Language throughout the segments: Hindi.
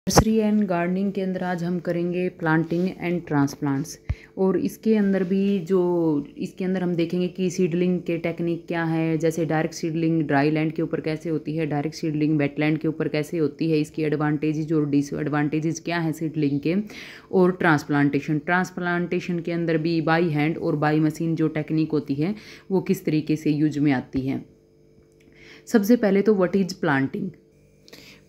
नर्सरी एंड गार्डनिंग के अंदर आज हम करेंगे प्लांटिंग एंड ट्रांसप्लांट्स। और इसके अंदर भी इसके अंदर हम देखेंगे कि सीडलिंग के टेक्निक क्या है। जैसे डायरेक्ट सीडलिंग ड्राई लैंड के ऊपर कैसे होती है, डायरेक्ट सीडलिंग वेटलैंड के ऊपर कैसे होती है, इसकी एडवांटेजेज और डिसएडवांटेजेस क्या है सीडलिंग के। और ट्रांसप्लांटेशन के अंदर भी बाई हैंड और बाई मशीन जो टेक्निक होती है वो किस तरीके से यूज में आती है। सबसे पहले तो व्हाट इज प्लांटिंग।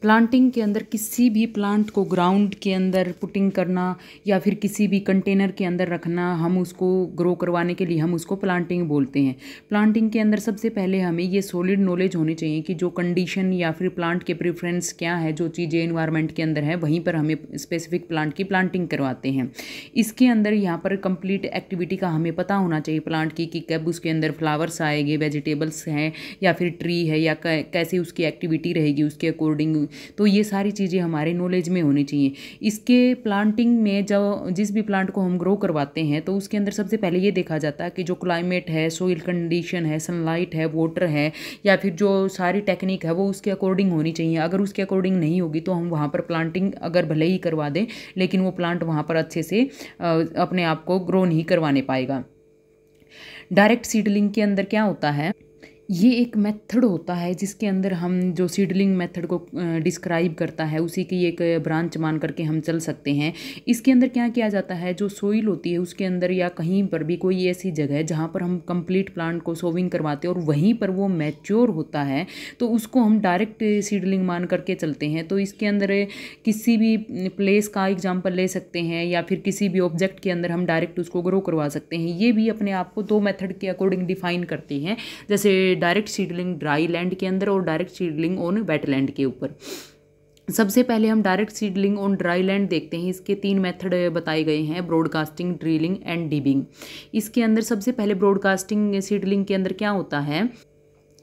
प्लांटिंग के अंदर किसी भी प्लांट को ग्राउंड के अंदर पुटिंग करना या फिर किसी भी कंटेनर के अंदर रखना, हम उसको ग्रो करवाने के लिए हम उसको प्लांटिंग बोलते हैं। प्लांटिंग के अंदर सबसे पहले हमें ये सॉलिड नॉलेज होनी चाहिए कि जो कंडीशन या फिर प्लांट के प्रेफरेंस क्या है, जो चीज़ें इन्वायरमेंट के अंदर है वहीं पर हमें स्पेसिफिक प्लांट की प्लांटिंग करवाते हैं। इसके अंदर यहाँ पर कंप्लीट एक्टिविटी का हमें पता होना चाहिए प्लांट की कि कब उसके अंदर फ्लावर्स आएंगे, वेजिटेबल्स हैं या फिर ट्री है, या कैसे उसकी एक्टिविटी रहेगी उसके अकॉर्डिंग। तो ये सारी चीज़ें हमारे नॉलेज में होनी चाहिए। इसके प्लांटिंग में जब जिस भी प्लांट को हम ग्रो करवाते हैं तो उसके अंदर सबसे पहले ये देखा जाता है कि जो क्लाइमेट है, सोइल कंडीशन है, सनलाइट है, वाटर है, या फिर जो सारी टेक्निक है वो उसके अकॉर्डिंग होनी चाहिए। अगर उसके अकॉर्डिंग नहीं होगी तो हम वहाँ पर प्लांटिंग अगर भले ही करवा दें लेकिन वो प्लांट वहाँ पर अच्छे से अपने आप को ग्रो नहीं करवाने पाएगा। डायरेक्ट सीडलिंग के अंदर क्या होता है, ये एक मेथड होता है जिसके अंदर हम जो सीडलिंग मेथड को डिस्क्राइब करता है उसी की एक ब्रांच मान करके हम चल सकते हैं। इसके अंदर क्या किया जाता है, जो सोइल होती है उसके अंदर या कहीं पर भी कोई ऐसी जगह है जहाँ पर हम कंप्लीट प्लांट को सोविंग करवाते हैं और वहीं पर वो मैच्योर होता है तो उसको हम डायरेक्ट सीडलिंग मान करके चलते हैं। तो इसके अंदर किसी भी प्लेस का एग्जाम्पल ले सकते हैं या फिर किसी भी ऑब्जेक्ट के अंदर हम डायरेक्ट उसको ग्रो करवा सकते हैं। ये भी अपने आप को दो मेथड के अकॉर्डिंग डिफाइन करती हैं, जैसे डायरेक्ट सीडलिंग ड्राई लैंड के अंदर और डायरेक्ट सीडलिंग ऑन वेटलैंड के ऊपर। सबसे पहले हम direct seedling on dry land देखते हैं। इसके 3 मेथड बताए गए हैं, ब्रॉडकास्टिंग, ड्रिलिंग एंड डिबिंग। इसके अंदर सबसे पहले ब्रॉडकास्टिंग सीडलिंग के अंदर क्या होता है,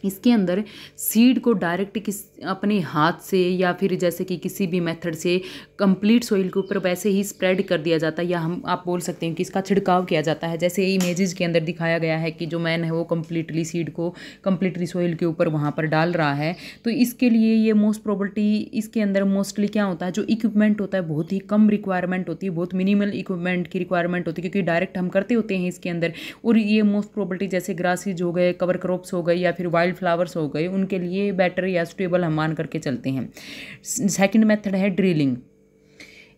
इसके अंदर सीड को डायरेक्ट अपने हाथ से या फिर जैसे कि किसी भी मेथड से कंप्लीट सोइल के ऊपर वैसे ही स्प्रेड कर दिया जाता है, या आप बोल सकते हैं कि इसका छिड़काव किया जाता है। जैसे इमेजेस के अंदर दिखाया गया है कि जो मैन है वो कंप्लीटली सीड को कंप्लीटली सोइल के ऊपर वहाँ पर डाल रहा है। तो इसके लिए ये मोस्ट प्रोबेबिलिटी इसके अंदर मोस्टली क्या होता है, जो इक्विपमेंट होता है बहुत ही कम रिक्वायरमेंट होती है, बहुत मिनिमल इक्विपमेंट की रिक्वायरमेंट होती है क्योंकि डायरेक्ट हम करते होते हैं इसके अंदर। और ये मोस्ट प्रोबेबिलिटी जैसे ग्रासेज हो गए, कवर क्रॉप्स हो गए या फिर वाइल्ड फ्लावर्स हो गए, उनके लिए बेटर या सुटेबल हम मान करके चलते हैं। सेकंड मेथड है ड्रिलिंग।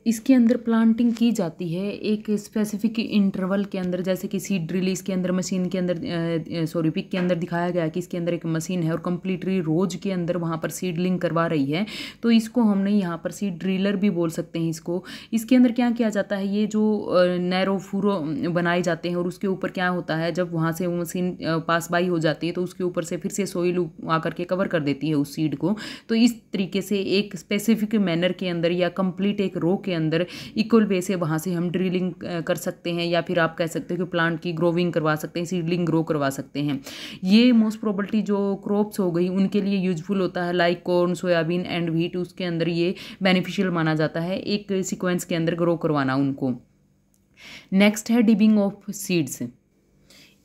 इसके अंदर प्लांटिंग की जाती है एक स्पेसिफिक इंटरवल के अंदर, जैसे कि सीड ड्रिल इसके अंदर मशीन के अंदर पिक के अंदर दिखाया गया है कि इसके अंदर एक मशीन है और कंप्लीटली रोज के अंदर वहाँ पर सीडलिंग करवा रही है। तो इसको हमने यहाँ पर सीड ड्रिलर भी बोल सकते हैं इसको। इसके अंदर क्या किया जाता है, ये जो नैरो फूरो बनाए जाते हैं और उसके ऊपर क्या होता है, जब वहाँ से वो मशीन पास बाई हो जाती है तो उसके ऊपर से फिर से सोइल आकर के कवर कर देती है उस सीड को। तो इस तरीके से एक स्पेसिफिक मैनर के अंदर या कंप्लीट एक रो के अंदर इक्वल वे से वहाँ से हम ड्रिलिंग कर सकते हैं, या फिर आप कह सकते हो कि प्लांट की ग्रोविंग करवा सकते हैं, सीडलिंग ग्रो करवा सकते हैं। ये मोस्ट प्रोबेबिलिटी जो क्रॉप्स हो गई उनके लिए यूजफुल होता है, like corn, soybean and wheat. उसके अंदर ये बेनिफिशियल माना जाता है एक सीक्वेंस के अंदर ग्रो करवाना उनको। नेक्स्ट है डिबिंग ऑफ सीड्स।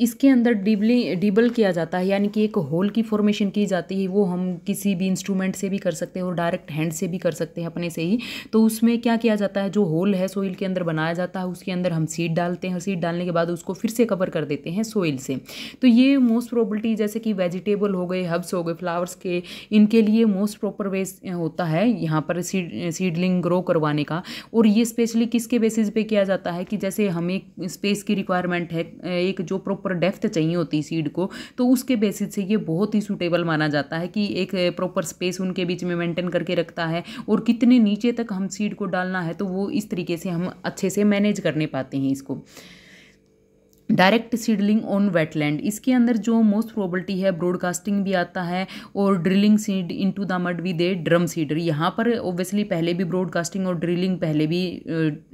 इसके अंदर डिबल किया जाता है, यानी कि एक होल की फॉर्मेशन की जाती है। वो हम किसी भी इंस्ट्रूमेंट से भी कर सकते हैं और डायरेक्ट हैंड से भी कर सकते हैं अपने से ही। तो उसमें क्या किया जाता है, जो होल है सोइल के अंदर बनाया जाता है, उसके अंदर हम सीड डालते हैं। सीड डालने के बाद उसको फिर से कवर कर देते हैं सोइल से। तो ये मोस्ट प्रोबेबिलिटी जैसे कि वेजिटेबल हो गए, हर्ब्स हो गए, फ्लावर्स के, इनके लिए मोस्ट प्रॉपर वे होता है यहाँ पर सीडलिंग ग्रो करवाने का। और ये स्पेशली किसके बेसिस पे किया जाता है कि जैसे हमें स्पेस की रिक्वायरमेंट है, एक जो प्रॉपर डेप्थ चाहिए होती सीड को, तो उसके बेसिस से ये बहुत ही सूटेबल माना जाता है कि एक प्रॉपर स्पेस उनके बीच में मेंटेन करके रखता है। और कितने नीचे तक हम सीड को डालना है तो वो इस तरीके से हम अच्छे से मैनेज करने पाते हैं इसको। डायरेक्ट सीडलिंग ऑन वेटलैंड, इसके अंदर जो मोस्ट प्रोबेबिलिटी है ब्रॉडकास्टिंग भी आता है और drilling seed into the mud with A drum seeder. यहाँ पर ऑब्वियसली पहले भी ब्रॉडकास्टिंग और ड्रिलिंग पहले भी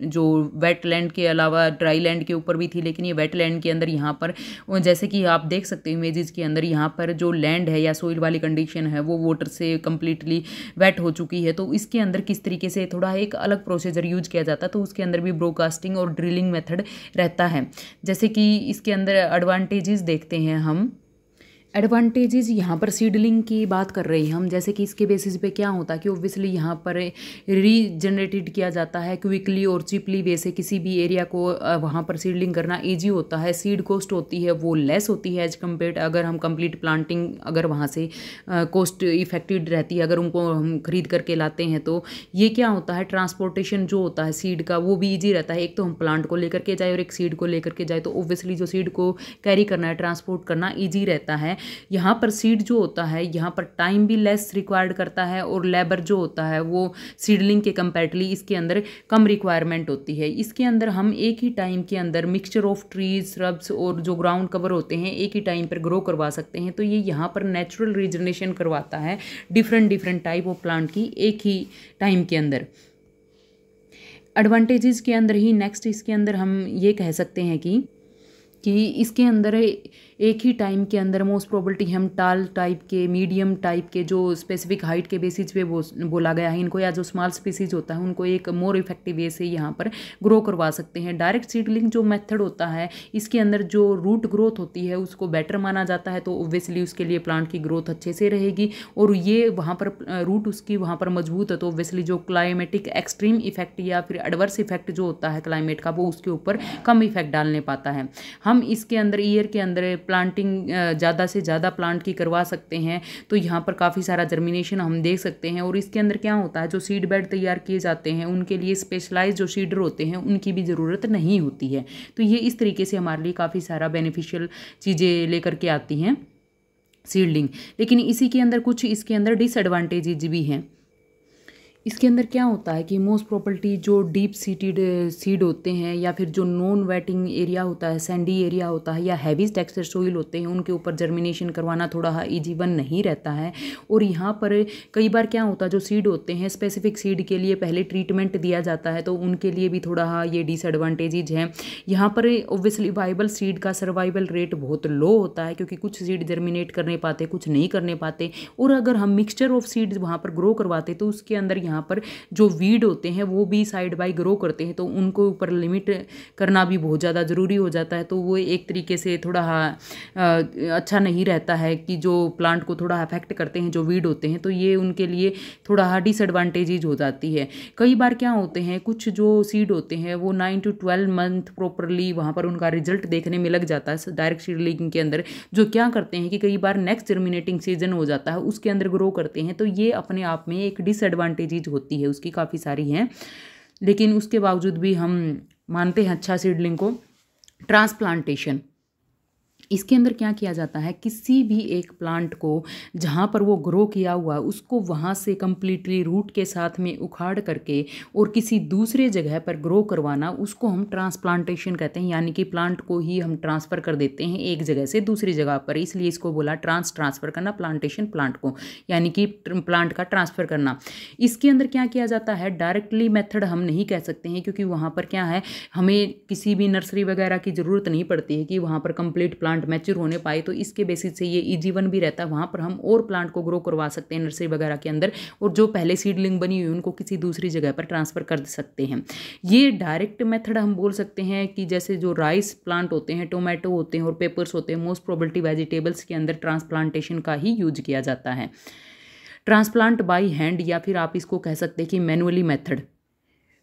जो वेटलैंड के अलावा ड्राई लैंड के ऊपर भी थी, लेकिन ये वेटलैंड के अंदर यहाँ पर जैसे कि आप देख सकते हो इमेजेस के अंदर, यहाँ पर जो लैंड है या सोइल वाली कंडीशन है वो वाटर से कम्प्लीटली वेट हो चुकी है। तो इसके अंदर किस तरीके से थोड़ा एक अलग प्रोसीजर यूज किया जाता है, तो उसके अंदर भी ब्रॉडकास्टिंग और ड्रिलिंग मेथड रहता है। जैसे कि इसके अंदर एडवांटेजेस देखते हैं हम। एडवांटेजेस यहाँ पर सीडलिंग की बात कर रहे हैं हम, जैसे कि इसके बेसिस पे क्या होता है कि ऑब्वियसली यहाँ पर रीजनरेटेड किया जाता है क्विकली और चीपली वे से। किसी भी एरिया को वहाँ पर सीडलिंग करना इजी होता है। सीड कॉस्ट होती है वो लेस होती है एज कम्पेयर अगर हम कंप्लीट प्लांटिंग अगर वहाँ से कॉस्ट इफेक्टिव रहती है अगर उनको हम खरीद करके लाते हैं। तो ये क्या होता है, ट्रांसपोर्टेशन जो होता है सीड का वो भी ईजी रहता है। एक तो हम प्लांट को लेकर के जाए और एक सीड को लेकर के जाए, तो ऑब्वियसली जो सीड को कैरी करना है, ट्रांसपोर्ट करना ईजी रहता है। यहाँ पर सीड जो होता है यहाँ पर टाइम भी लेस रिक्वायर्ड करता है और लेबर जो होता है वो सीडलिंग के कंपैरेटिवली इसके अंदर कम रिक्वायरमेंट होती है। इसके अंदर हम एक ही टाइम के अंदर मिक्सचर ऑफ ट्रीज, श्रब्स और जो ग्राउंड कवर होते हैं एक ही टाइम पर ग्रो करवा सकते हैं। तो ये यहाँ पर नेचुरल रीजनरेशन करवाता है डिफरेंट टाइप ऑफ प्लांट की एक ही टाइम के अंदर। एडवांटेजेस के अंदर ही नेक्स्ट इसके अंदर हम ये कह सकते हैं कि इसके अंदर एक ही टाइम के अंदर मोस्ट प्रोबेबिलिटी हम टाल टाइप के, मीडियम टाइप के जो स्पेसिफिक हाइट के बेसिस पे बोला गया है इनको, या जो स्मॉल स्पीसीज होता है उनको एक मोर इफेक्टिव वे से यहाँ पर ग्रो करवा सकते हैं। डायरेक्ट सीडलिंग जो मेथड होता है इसके अंदर जो रूट ग्रोथ होती है उसको बेटर माना जाता है, तो ऑब्वियसली उसके लिए प्लांट की ग्रोथ अच्छे से रहेगी और ये वहाँ पर रूट उसकी वहाँ पर मजबूत है, तो ऑब्वियसली जो क्लाइमेटिक एक्सट्रीम इफेक्ट या फिर एडवर्स इफेक्ट जो होता है क्लाइमेट का वो उसके ऊपर कम इफेक्ट डालने पाता है। हम इसके अंदर ईयर के अंदर प्लांटिंग ज़्यादा से ज़्यादा प्लांट की करवा सकते हैं, तो यहाँ पर काफ़ी सारा जर्मिनेशन हम देख सकते हैं। और इसके अंदर क्या होता है, जो सीड बेड तैयार किए जाते हैं उनके लिए स्पेशलाइज जो सीडर होते हैं उनकी भी ज़रूरत नहीं होती है। तो ये इस तरीके से हमारे लिए काफ़ी सारा बेनिफिशियल चीज़ें लेकर के आती हैं सीडलिंग। लेकिन इसी के अंदर कुछ इसके अंदर डिसएडवांटेजेज भी हैं। इसके अंदर क्या होता है कि मोस्ट प्रॉपर्टी जो डीप सीटेड सीड होते हैं या फिर जो नॉन वेटिंग एरिया होता है, सैंडी एरिया होता है या हैवी टेक्सचर सोइल होते हैं, उनके ऊपर जर्मिनेशन करवाना थोड़ा ईजी वन नहीं रहता है। और यहाँ पर कई बार क्या होता है, जो सीड होते हैं स्पेसिफिक सीड के लिए पहले ट्रीटमेंट दिया जाता है, तो उनके लिए भी थोड़ा ये डिसएडवांटेजेज हैं। यहाँ पर ऑब्वियसली वाइबल सीड का सर्वाइवल रेट बहुत लो होता है, क्योंकि कुछ सीड जर्मिनेट करने पाते, कुछ नहीं करने पाते। और अगर हम मिक्सचर ऑफ सीड्स वहाँ पर ग्रो करवाते तो उसके अंदर यहाँ पर जो वीड होते हैं वो भी साइड बाय ग्रो करते हैं, तो उनको ऊपर लिमिट करना भी बहुत ज़्यादा ज़रूरी हो जाता है। तो वो एक तरीके से थोड़ा अच्छा नहीं रहता है कि जो प्लांट को थोड़ा अफेक्ट करते हैं जो वीड होते हैं, तो ये उनके लिए थोड़ा डिसएडवांटेजेज हो जाती है। कई बार क्या होते हैं, कुछ जो सीड होते हैं वो 9 to 12 मंथ प्रॉपरली वहाँ पर उनका रिजल्ट देखने में लग जाता है डायरेक्ट सीडलिंग के अंदर। जो क्या करते हैं कि कई बार नेक्स्ट जर्मिनेटिंग सीजन हो जाता है उसके अंदर ग्रो करते हैं, तो ये अपने आप में एक डिसएडवांटेजेज होती है, उसकी काफ़ी सारी हैं। लेकिन उसके बावजूद भी हम मानते हैं अच्छा सीडलिंग को। ट्रांसप्लांटेशन, इसके अंदर क्या किया जाता है, किसी भी एक प्लांट को जहाँ पर वो ग्रो किया हुआ उसको वहाँ से कम्प्लीटली रूट के साथ में उखाड़ करके और किसी दूसरे जगह पर ग्रो करवाना, उसको हम ट्रांसप्लांटेशन कहते हैं। यानी कि प्लांट को ही हम ट्रांसफ़र कर देते हैं एक जगह से दूसरी जगह पर, इसलिए इसको बोला ट्रांसफ़र करना, प्लांटेशन प्लांट को, यानी कि प्लांट का ट्रांसफ़र करना। इसके अंदर क्या किया जाता है, डायरेक्टली मेथड हम नहीं कह सकते हैं, क्योंकि वहाँ पर क्या है, हमें किसी भी नर्सरी वगैरह की ज़रूरत नहीं पड़ती है कि वहाँ पर कंप्लीट प्लांट मैच्योर होने पाए, तो इसके बेसिस से ये इजी वन भी रहता है। वहाँ पर हम और प्लांट को ग्रो करवा सकते हैं नर्सरी वगैरह के अंदर, और जो पहले सीडलिंग बनी हुई उनको किसी दूसरी जगह पर ट्रांसफ़र कर सकते हैं। ये डायरेक्ट मेथड हम बोल सकते हैं कि जैसे जो राइस प्लांट होते हैं, टोमेटो होते हैं और पेपर्स होते हैं, मोस्ट प्रोबेबिलिटी वेजिटेबल्स के अंदर ट्रांसप्लांटेशन का ही यूज किया जाता है। ट्रांसप्लांट बाई हैंड, या फिर आप इसको कह सकते हैं कि मैनुअली मेथड।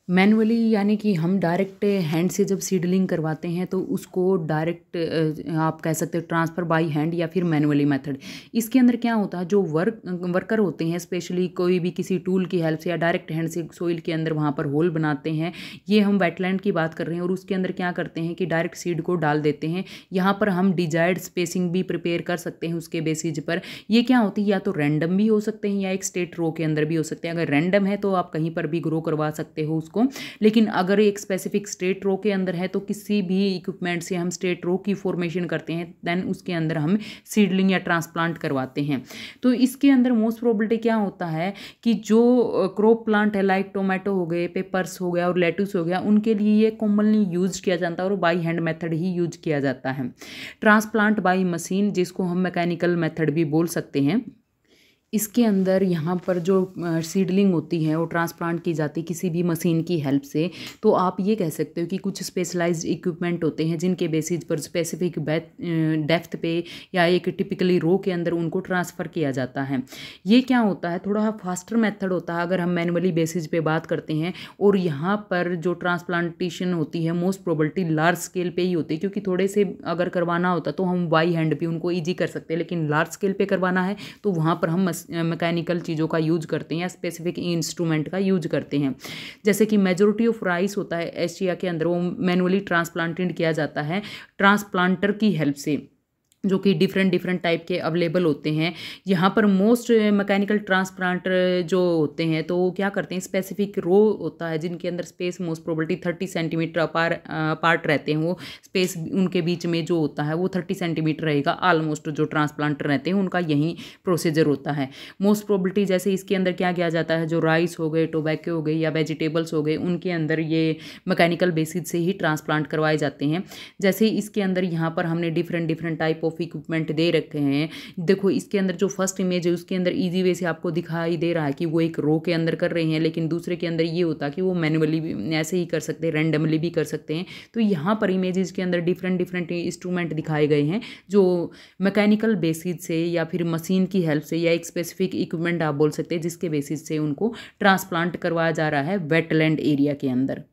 मैनुअली यानी कि हम डायरेक्ट हैंड से जब सीडलिंग करवाते हैं तो उसको डायरेक्ट आप कह सकते हो ट्रांसफ़र बाय हैंड या फिर मैनुअली मेथड। इसके अंदर क्या होता है, जो वर्कर होते हैं स्पेशली कोई भी किसी टूल की हेल्प से या डायरेक्ट हैंड से सोइल के अंदर वहाँ पर होल बनाते हैं। ये हम वेटलैंड की बात कर रहे हैं, और उसके अंदर क्या करते हैं कि डायरेक्ट सीड को डाल देते हैं। यहाँ पर हम डिजायर्ड स्पेसिंग भी प्रिपेयर कर सकते हैं उसके बेसिस पर। ये क्या होती है, या तो रैंडम भी हो सकते हैं या एक स्ट्रेट रो के अंदर भी हो सकते हैं। अगर रैंडम है तो आप कहीं पर भी ग्रो करवा सकते हो उसको, लेकिन अगर एक स्पेसिफिक स्ट्रेट रो के अंदर है तो किसी भी इक्विपमेंट से हम स्ट्रेट रो की फॉर्मेशन करते हैं, देन उसके अंदर हम सीडलिंग या ट्रांसप्लांट करवाते हैं। तो इसके अंदर मोस्ट प्रोबेबिलिटी क्या होता है कि जो क्रॉप प्लांट है लाइक टोमेटो हो गए, पेपर्स हो गया और लेटुस हो गया, उनके लिए ये कॉमनली यूज किया जाता है और by hand method he use किया जाता है। ट्रांसप्लांट बाई मशीन, जिसको हम मैकेनिकल मेथड भी बोल सकते हैं, इसके अंदर यहाँ पर जो सीडलिंग होती है वो ट्रांसप्लांट की जाती है किसी भी मशीन की हेल्प से। तो आप ये कह सकते हो कि कुछ स्पेशलाइज्ड इक्विपमेंट होते हैं जिनके बेसिस पर स्पेसिफिक डेप्थ पे या एक टिपिकली रो के अंदर उनको ट्रांसफ़र किया जाता है। ये क्या होता है, थोड़ा फास्टर मेथड होता है अगर हम मैनुअली बेसिस पे बात करते हैं। और यहाँ पर जो ट्रांसप्लांटेशन होती है मोस्ट प्रोबेबिलिटी लार्ज स्केल पे ही होती है, क्योंकि थोड़े से अगर करवाना होता तो हम बाई हैंड भी उनको ईजी कर सकते हैं, लेकिन लार्ज स्केल पे करवाना है तो वहाँ पर हम मैकेनिकल चीज़ों का यूज करते हैं या स्पेसिफिक इंस्ट्रूमेंट का यूज करते हैं। जैसे कि मेजोरिटी ऑफ राइस होता है एशिया के अंदर, वो मैनुअली ट्रांसप्लांटेड किया जाता है ट्रांसप्लांटर की हेल्प से, जो कि डिफरेंट डिफरेंट टाइप के अवेलेबल होते हैं। यहाँ पर मोस्ट मैकेनिकल ट्रांसप्लांटर जो होते हैं तो वो क्या करते हैं, स्पेसिफिक रो होता है जिनके अंदर space most probability 30 centimetre apart रहते हैं। वो स्पेस उनके बीच में जो होता है वो 30 सेंटीमीटर रहेगा। ऑलमोस्ट जो ट्रांसप्लांटर रहते हैं उनका यही प्रोसीजर होता है। मोस्ट प्रोबेबिलिटी जैसे इसके अंदर क्या किया जाता है, जो राइस हो गए, टोबैको हो गए या वेजिटेबल्स हो गए, उनके अंदर ये मैकेनिकल बेसिस से ही ट्रांसप्लांट करवाए जाते हैं। जैसे इसके अंदर यहाँ पर हमने different different type of equipment दे रखे हैं। देखो इसके अंदर जो फर्स्ट इमेज है उसके अंदर इजी वे से आपको दिखाई दे रहा है कि वो एक रो के अंदर कर रहे हैं, लेकिन दूसरे के अंदर ये होता है कि वो मैनुअली भी ऐसे ही कर सकते हैं, रैंडमली भी कर सकते हैं। तो यहाँ पर इमेजेस के अंदर डिफरेंट डिफरेंट इंस्ट्रूमेंट दिखाए गए हैं जो मैकेनिकल बेसिस से या फिर मशीन की हेल्प से या एक स्पेसिफिक इक्विपमेंट आप बोल सकते हैं जिसके बेसिस से उनको ट्रांसप्लांट करवाया जा रहा है वेटलैंड एरिया के अंदर।